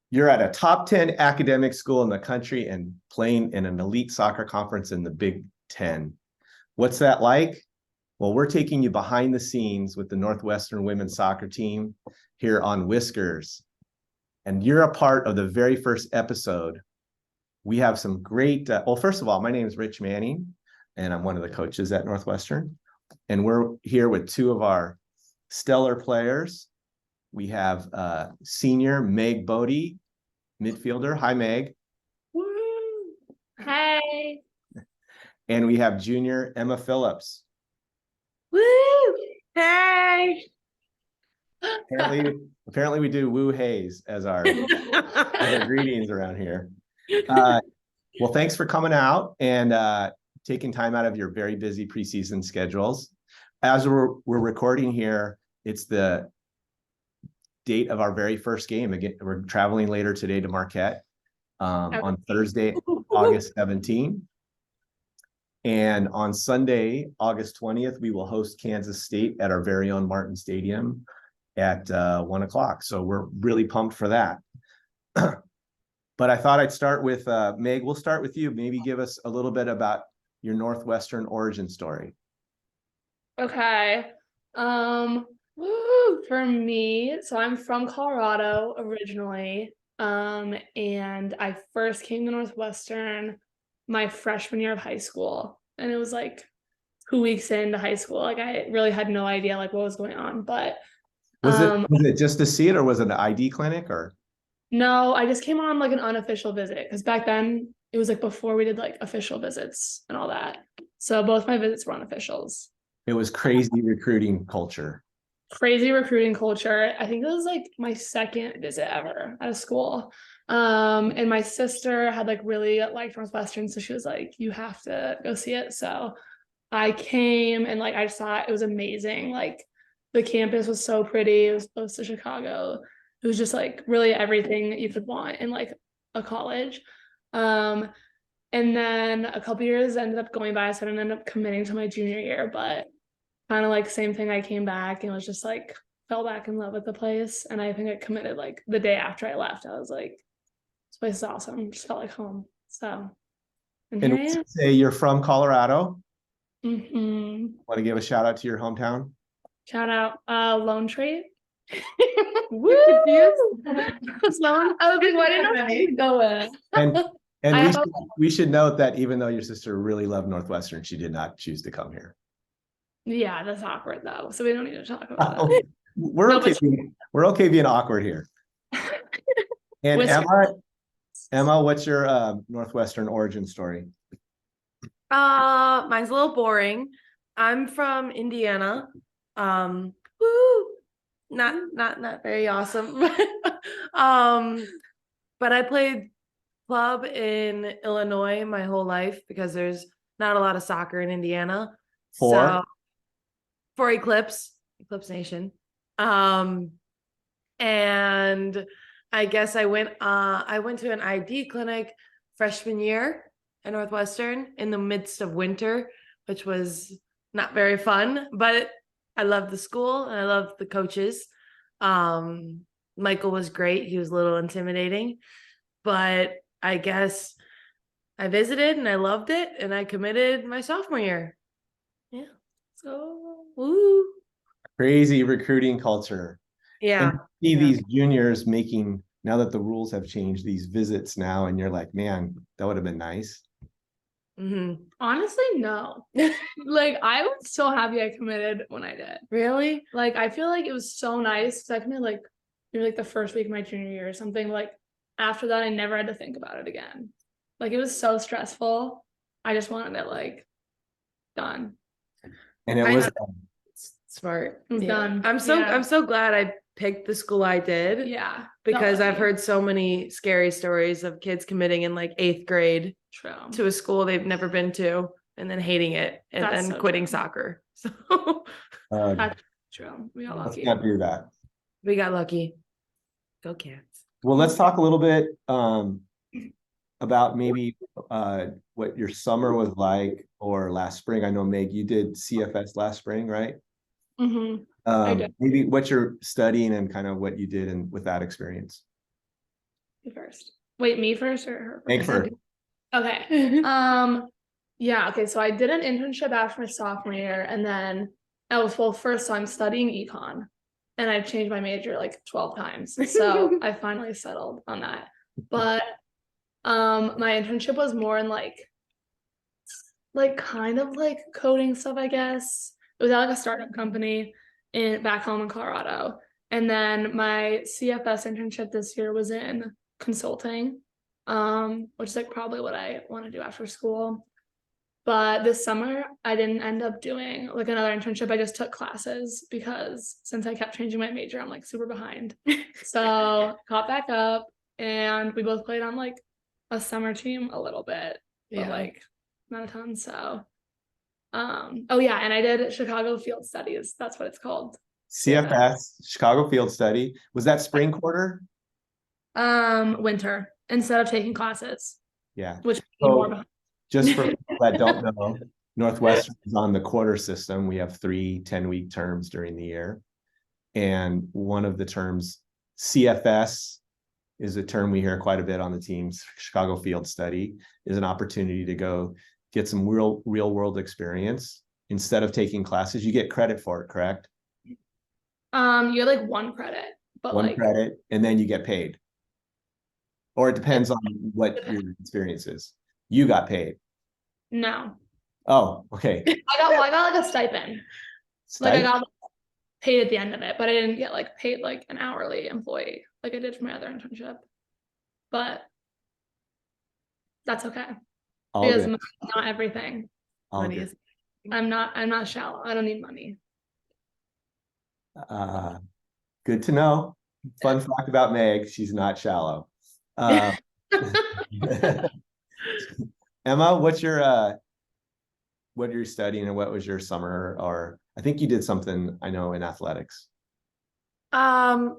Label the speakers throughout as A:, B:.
A: You're at a top 10 academic school in the country and playing in an elite soccer conference in the Big Ten. What's that like? Well, we're taking you behind the scenes with the Northwestern women's soccer team here on Whiskers. And you're a part of the very first episode. We have some great, well, first of all, my name is Rich Manning, and I'm one of the coaches at Northwestern. And we're here with two of our stellar players. We have senior Meg Boade, midfielder. Hi, Meg.
B: Woo! Hey.
A: And we have junior Emma Phillips.
B: Woo! Hey.
A: Apparently we do woo hays as our greetings around here. Well, thanks for coming out and taking time out of your very busy preseason schedules. As we're recording here, it's the date of our very first game. Again, we're traveling later today to Marquette on Thursday, August 17th. And on Sunday, August 20th, we will host Kansas State at our very own Martin Stadium at 1 o'clock. So we're really pumped for that. But I thought I'd start with Meg. We'll start with you. Maybe give us a little bit about your Northwestern origin story.
B: Okay. For me, so I'm from Colorado originally. And I first came to Northwestern my freshman year of high school. And it was like 2 weeks into high school. Like I really had no idea like what was going on. But
A: was it just to see it, or was it an ID clinic, or?
B: No, I just came on like an unofficial visit because back then it was like before we did like official visits and all that. So both my visits were unofficials.
A: It was crazy recruiting culture.
B: Crazy recruiting culture. I think it was like my second visit ever at a school. And my sister had like really liked Northwestern, so she was like, you have to go see it. So I came and like I just thought it was amazing. Like the campus was so pretty. It was close to Chicago. It was just like really everything that you could want in like a college. And then a couple years ended up going by, so I didn't end up committing to my junior year, but kind of like same thing. I came back and was just like fell back in love with the place. And I think I committed like the day after I left. I was like, this place is awesome. Just felt like home. So
A: and here I am. Say you're from Colorado.
B: Mm-hmm.
A: Want to give a shout out to your hometown?
B: Shout out Lone Tree. Woo! I was like, why didn't I go with?
A: And we should note that even though your sister really loved Northwestern, she did not choose to come here.
B: Yeah, that's awkward though. So we don't need to talk about that.
A: We're okay being awkward here. And Emma, what's your Northwestern origin story?
C: Mine's a little boring. I'm from Indiana. Not very awesome. But I played club in Illinois my whole life because there's not a lot of soccer in Indiana. For Eclipse Nation. And I guess I went to an ID clinic freshman year at Northwestern in the midst of winter, which was not very fun, but I loved the school and I loved the coaches. Michael was great. He was a little intimidating, but I guess I visited and I loved it and I committed my sophomore year. Yeah. So, woo.
A: Crazy recruiting culture.
C: Yeah.
A: And see these juniors making, now that the rules have changed, these visits now, and you're like, man, that would have been nice.
B: Mm-hmm. Honestly, no. Like I was so happy I committed when I did.
C: Really?
B: Like I feel like it was so nice because I committed like maybe like the first week of my junior year or something. Like after that, I never had to think about it again. Like it was so stressful. I just wanted it like done.
A: And it was
C: smart.
B: It was done.
C: I'm so glad I picked the school I did.
B: Yeah.
C: Because I've heard so many scary stories of kids committing in like 8th grade to a school they've never been to and then hating it and then quitting soccer. So
B: that's true. We got lucky.
A: Let's not do that.
C: We got lucky. Go Cats.
A: Well, let's talk a little bit about maybe what your summer was like or last spring. I know, Meg, you did CFS last spring, right?
B: Mm-hmm.
A: Maybe what you're studying and kind of what you did with that experience.
B: You first. Wait, me first or her
A: Meg
B: first?
A: first.
B: Okay. Yeah, okay. So I did an internship after my sophomore year, and then first, so I'm studying econ, and I've changed my major like 12 times. So I finally settled on that. But my internship was more in like kind of like coding stuff, I guess. It was at like a startup company back home in Colorado. And then my CFS internship this year was in consulting, which is like probably what I want to do after school. But this summer, I didn't end up doing like another internship. I just took classes because since I kept changing my major, I'm like super behind. So caught back up, and we both played on like a summer team a little bit, but
C: Yeah.
B: like not a ton. So, oh yeah, and I did Chicago Field Studies. That's what it's called.
A: CFS, Chicago Field Study. Was that spring quarter?
B: Winter instead of taking classes,
A: Yeah.
B: which
A: So,
B: more behind.
A: just for people that don't know, Northwestern is on the quarter system. We have 3 10-week terms during the year. And one of the terms, CFS, is a term we hear quite a bit on the teams. Chicago Field Study is an opportunity to go get some real world experience. Instead of taking classes, you get credit for it, correct?
B: You had like 1 credit, but
A: One
B: like
A: credit, and then you get paid. Or it depends on what your experience is. You got paid.
B: no.
A: Oh, okay.
B: I got like a stipend. Like I
A: Stipend?
B: got paid at the end of it, but I didn't get like paid like an hourly employee like I did for my other internship. But that's okay
A: All
B: because
A: good.
B: money is not everything.
A: All
C: Money
A: good.
C: is
B: I'm not shallow. I don't need money.
A: Good to know. Fun fact about Meg, she's not shallow. Uh, Emma, what you're studying and what was your summer, or I think you did something, I know, in athletics.
C: I'm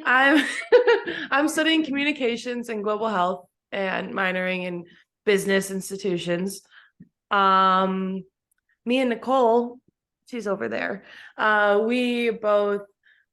C: I'm studying communications and global health and minoring in business institutions. Me and Nicole, she's over there. We both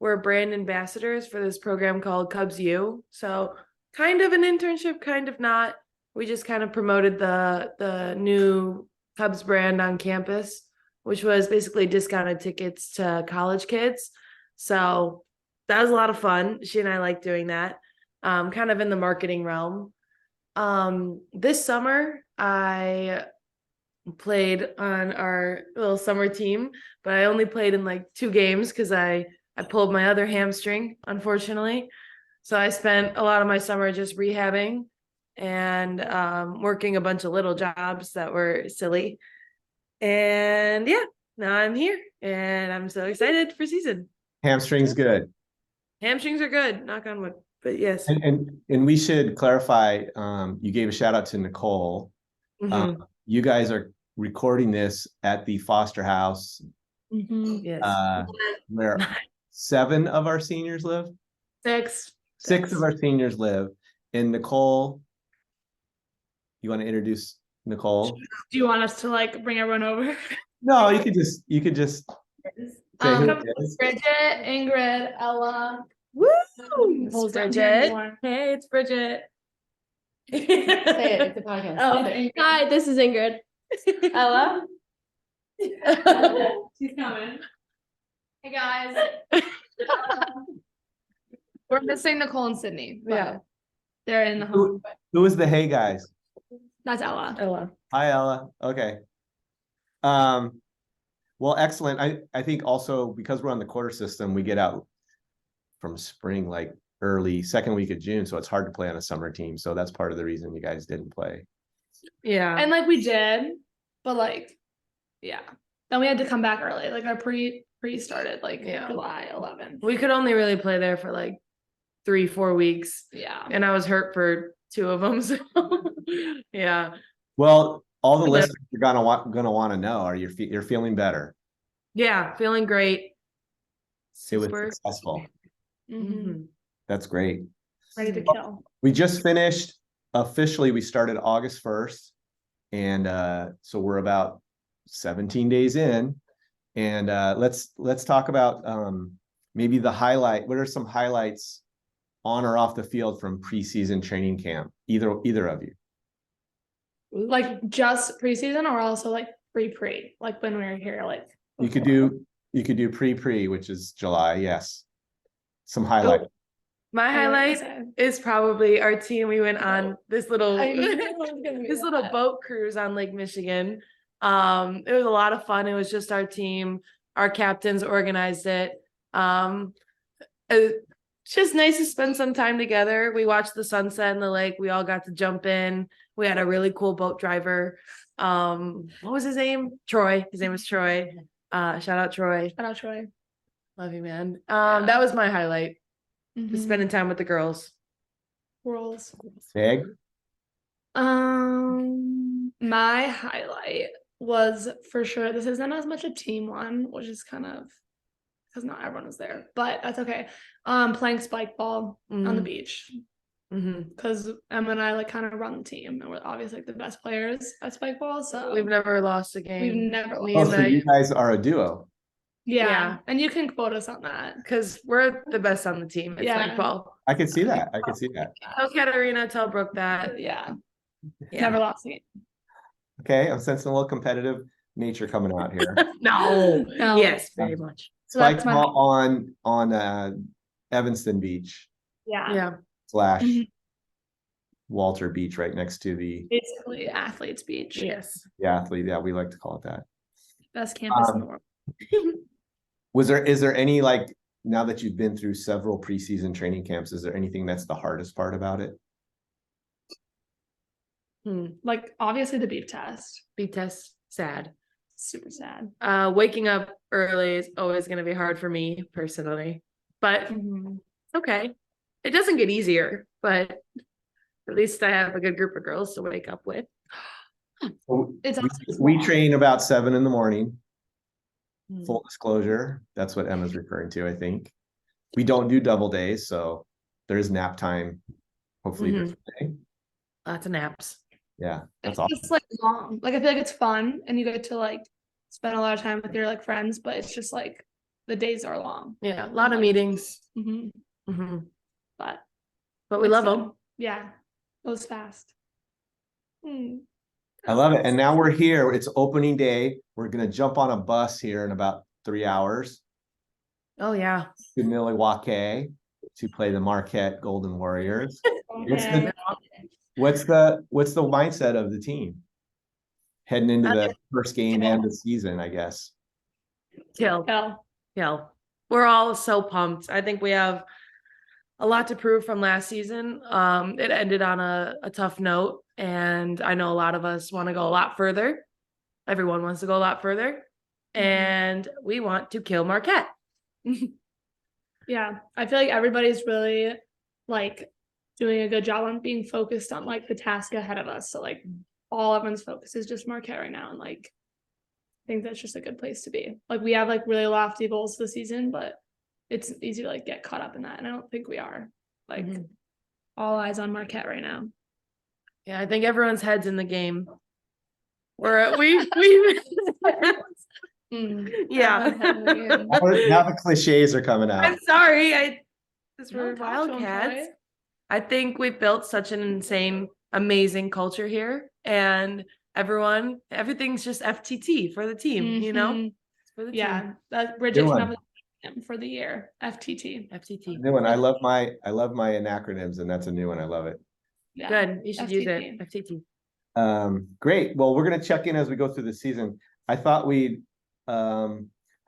C: were brand ambassadors for this program called Cubs U. So kind of an internship, kind of not. We just kind of promoted the new Cubs brand on campus, which was basically discounted tickets to college kids. So that was a lot of fun. She and I like doing that. Kind of in the marketing realm. This summer I played on our little summer team, but I only played in like 2 games because I pulled my other hamstring, unfortunately. So I spent a lot of my summer just rehabbing and working a bunch of little jobs that were silly. And yeah, now I'm here and I'm so excited for season.
A: Hamstring's good.
C: Hamstrings are good, knock on wood. But yes.
A: And we should clarify, you gave a shout out to Nicole.
C: Mhm.
A: You guys are recording this at the Foster House,
C: Yes.
A: where 7 of our seniors live.
B: 6.
A: 6 of our seniors live. And Nicole, you want to introduce Nicole?
B: Do you want us to like bring everyone over?
A: No, you could just say who it is.
B: Bridget, Ingrid, Ella.
C: Woo!
B: Nicole's down
C: Bridget.
B: here more.
C: Hey, it's Bridget.
D: Say it, it's a podcast.
B: Oh, Ingrid.
D: Hi, this is Ingrid.
B: Ella. She's coming. Hey guys. We're missing Nicole and Sydney. But
C: Yeah.
B: they're in the home.
A: Who is the hey guys?
B: That's Ella.
C: Ella.
A: Hi, Ella. Okay. Well, excellent. I think also because we're on the quarter system, we get out from spring, like early second week of June. So it's hard to play on a summer team. So that's part of the reason you guys didn't play.
C: Yeah.
B: And like we did, but like, yeah. Then we had to come back early. Like our pre started like
C: Yeah.
B: July 11th.
C: We could only really play there for like 3-4 weeks.
B: Yeah.
C: And I was hurt for 2 of them. So yeah.
A: Well, all the
C: Okay.
A: listeners are gonna want to know, are you're feeling better?
C: Yeah. Feeling great.
A: It was
C: Super.
A: successful.
C: Mhm.
A: That's great.
B: Ready to kill.
A: We just finished officially. We started August 1st, and so we're about 17 days in. And let's talk about maybe the highlight. What are some highlights on or off the field from preseason training camp? Either of you.
B: Like just preseason or also like pre, like when we were here, like
A: You could do pre, which is July. Yes. Some
C: Oh,
A: highlight.
C: my
B: I know what you're
C: highlight
B: saying.
C: is probably our team. We went on this little
B: I knew it was gonna be
C: this little
B: that.
C: boat cruise on Lake Michigan. It was a lot of fun. It was just our team. Our captains organized it. It's just nice to spend some time together. We watched the sunset in the lake. We all got to jump in. We had a really cool boat driver. What was his name? Troy. His name was Troy. Shout out Troy.
B: Shout out Troy.
C: Love you, man.
B: Yeah.
C: That was my highlight. Just
B: Mhm.
C: spending time with the girls.
B: Whirls.
A: Meg?
B: My highlight was for sure. This isn't as much a team one, which is kind of because not everyone was there, but that's okay. Playing spike ball on the beach
C: Mm-hmm.
B: because Emma and I like kind of run the team, and we're obviously like the best players at spike ball. So
C: We've never lost a game.
B: we've never
C: Me
A: Oh,
B: lost.
C: and
A: so
C: I-
A: you guys are a duo.
B: Yeah, and you can quote us on that.
C: Because we're the best on the team at
B: Yeah.
C: spike ball.
A: I could see that. I could see that.
C: Tell Katarina, tell Brooke that.
B: Yeah,
C: Yeah.
B: never lost a game.
A: Okay, I'm sensing a little competitive nature coming out here.
C: No.
B: No.
C: Yes, very much.
B: So that's
A: Spike
B: my
A: ball on Evanston Beach
B: yeah.
A: /
B: Mhm.
A: Walter Beach, right next to the
B: Basically, athletes beach.
C: Yes.
A: athlete. Yeah, we like to call it that.
B: Best campus in the world.
A: Is there any, like, now that you've been through several preseason training camps, is there anything that's the hardest part about it?
B: Like obviously the beep test.
C: Beep test, sad.
B: Super sad.
C: Waking up early is always going to be hard for me personally, but okay. It doesn't get easier, but at least I have a good group of girls to wake up with.
B: It's
A: We train about 7 a.m. Full disclosure, that's what Emma's referring to, I think. We don't do double days, so there is nap time. Hopefully this day.
C: Lots of naps.
A: Yeah, that's
B: It's
A: awesome.
B: just like long. Like I feel like it's fun and you get to like spend a lot of time with your like friends, but it's just like the days are long.
C: Yeah, a lot of meetings.
B: But
C: we love them.
B: Yeah, goes fast.
A: I love it. And now we're here. It's opening day. We're gonna jump on a bus here in about 3 hours
C: Oh yeah.
A: to Milwaukee to play the Marquette Golden Warriors.
B: Okay.
A: What's the mindset of the team heading into the first game and the season, I guess?
C: Kill.
B: Hell.
C: We're all so pumped. I think we have a lot to prove from last season. It ended on a tough note, and I know a lot of us want to go a lot further. Everyone wants to go a lot further, and we want to kill Marquette.
B: Yeah, I feel like everybody's really like doing a good job on being focused on like the task ahead of us. So like all everyone's focus is just Marquette right now, and like I think that's just a good place to be. Like we have like really lofty goals this season, but it's easy to like get caught up in that, and I don't think we are. Like all eyes on Marquette right now.
C: Yeah, I think everyone's head's in the game. We yeah.
A: Now the cliches are coming out.
C: I'm sorry. This
B: No,
C: were
B: talk to 'em,
C: Wildcats.
B: Troy.
C: I think we've built such an insane, amazing culture here, and everything's just FTT for the team, you know?
B: Mhm.
C: For the
B: Yeah,
C: team.
B: that Bridget
A: Good
B: came
A: one.
B: up with it for the year. FTT.
C: FTT.
A: New one. I love my acronyms, and that's a new one. I love it.
B: Yeah.
C: Good. You should use
B: FTT.
C: it. FTT.
A: Great. Well, we're gonna check in as we go through the season. I thought we'd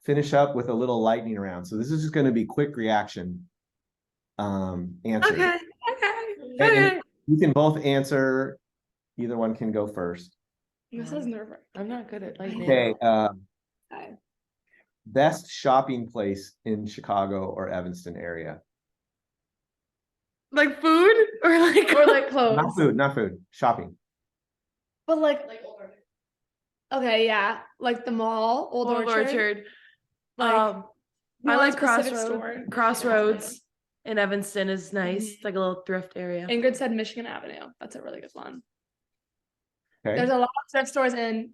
A: finish up with a little lightning round. So this is just gonna be quick reaction answers.
C: Okay.
A: And you can both answer. Either one can go first.
B: This is nerve-wracking.
C: I'm not good at lightning.
A: Okay.
B: Okay.
A: Best shopping place in Chicago or Evanston area?
C: Like food or like
B: clothes.
A: Not food. Shopping.
B: But like okay, yeah, like the mall, Old Orchard. Like,
C: I
B: not a
C: like
B: specific store.
C: Crossroads in Evanston is nice. It's like a little thrift area.
B: Ingrid said Michigan Avenue. That's a really good one.
A: Okay.
B: There's a lot of thrift stores in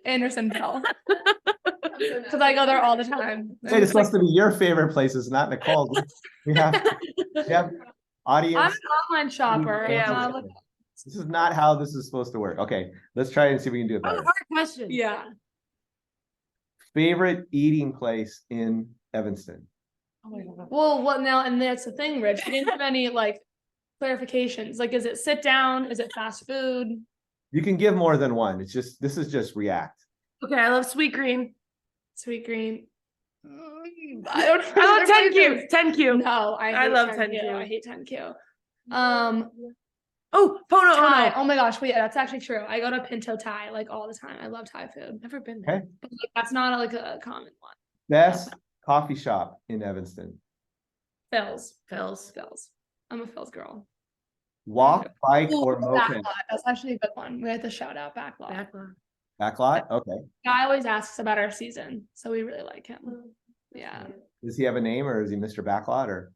B: Andersonville. Because I go there all the time.
A: Hey, it's supposed to be your favorite places, not Nicole's. We have
B: I'm
A: Audience,
B: an online shopper.
C: Yeah,
B: Not like-
A: this is not how this is supposed to work. Okay, let's try and see if we can do it
C: Oh,
A: better.
C: hard question.
B: yeah.
A: Favorite eating place in Evanston?
C: Oh my God.
B: Well, what now? And that's the thing, Rich. We didn't have any like clarifications. Like, is it sit down? Is it fast food?
A: You can give more than one. It's just, this is just react.
C: Okay, I love Sweet Green.
B: Sweet green. I don't know.
C: I love
B: Their
C: 10Q.
B: places.
C: 10Q.
B: No,
C: I
B: hate
C: love
B: 10Q.
C: 10Q.
B: I hate 10Q.
C: Oh, Pono
B: Thai.
C: Ono.
B: Oh my gosh, wait, that's actually true. I go to Pinto Thai like all the time. I love Thai food.
C: Never been there.
A: Okay.
B: But like, that's not like a common one.
A: Best coffee shop in Evanston.
B: Phil's.
C: Phil's.
B: Phil's. I'm a Phil's girl.
A: Walk, bike,
B: Ooh,
A: or moped?
B: Backlot. That's actually a good one. We have to shout out Backlot.
C: Backlot.
A: Backlot? Okay.
B: Guy always asks about our season, so we really like him. Yeah.
A: Does he have a name or is he Mr. Backlot or?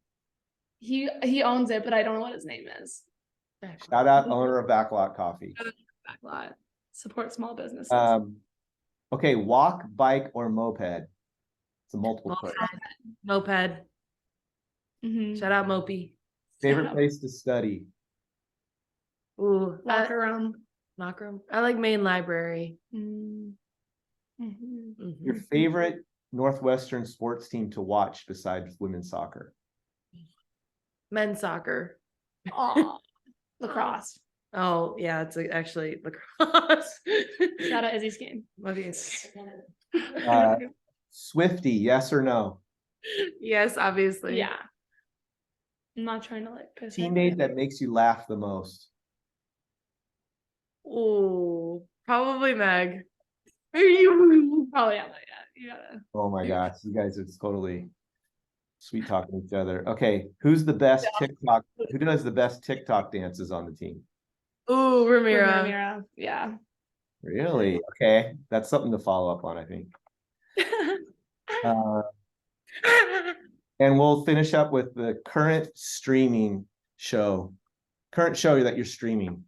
B: He owns it, but I don't know what his name is.
A: Shout out owner of Backlot Coffee.
B: Backlot. Support small businesses.
A: Okay, walk, bike, or moped? It's a multiple choice.
C: Moped.
B: Mhm.
C: Shout out Mopey.
A: Favorite place to study?
C: Ooh,
B: Locker room.
C: locker room. I like main library.
B: Mm. Mhm.
C: Mhm.
A: Your favorite Northwestern sports team to watch besides women's soccer?
C: Men's soccer.
B: Aw. Lacrosse.
C: Oh yeah, it's actually lacrosse.
B: Shout out Izzy's game.
A: Uh, Swifty, yes or no?
C: Yes, obviously.
B: Yeah. I'm not trying to like piss
A: Teammate that makes you laugh the most?
C: Ooh, probably Meg.
B: Probably yeah, but yeah, you gotta.
A: Oh my gosh, you guys are totally sweet talking each other. Okay, who's the best TikTok? Who does the best TikTok dances on the team?
C: Ooh, Ramira.
B: Ramira. Yeah.
A: Really? Okay, that's something to follow up on, I think. And we'll finish up with the current streaming show. Current show that you're streaming.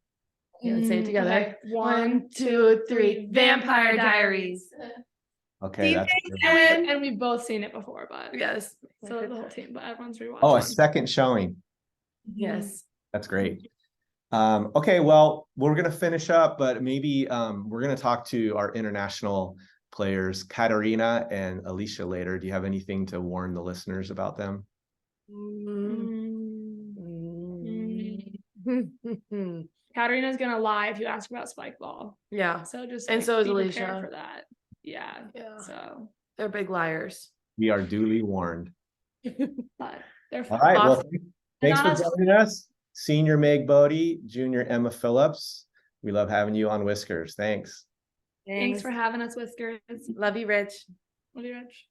C: Okay, let's say it together.
B: Okay.
C: 1, 2, 3. Vampire Diaries.
A: Okay, that's
B: And we've both seen it before, but
C: Yes.
B: so the whole team, but everyone's rewatching.
A: oh, a second showing.
C: Yes.
A: That's great. Okay, well, we're gonna finish up, but maybe we're gonna talk to our international players, Katarina and Alicia later. Do you have anything to warn the listeners about them?
B: Katarina's gonna lie if you ask about spike ball.
C: Yeah.
B: So just
C: And so is
B: be prepared
C: Alicia.
B: for that. Yeah.
C: Yeah.
B: So,
C: They're big liars.
A: We are duly warned.
B: but they're
A: All
B: fun.
A: right, well,
C: Awesome.
A: thanks for
B: not us.
A: joining us. Senior Meg Boade, Junior Emma Phillips. We love having you on Whiskers. Thanks.
B: Thanks for having us, Whiskers.
C: Love you, Rich.
B: Love you, Rich.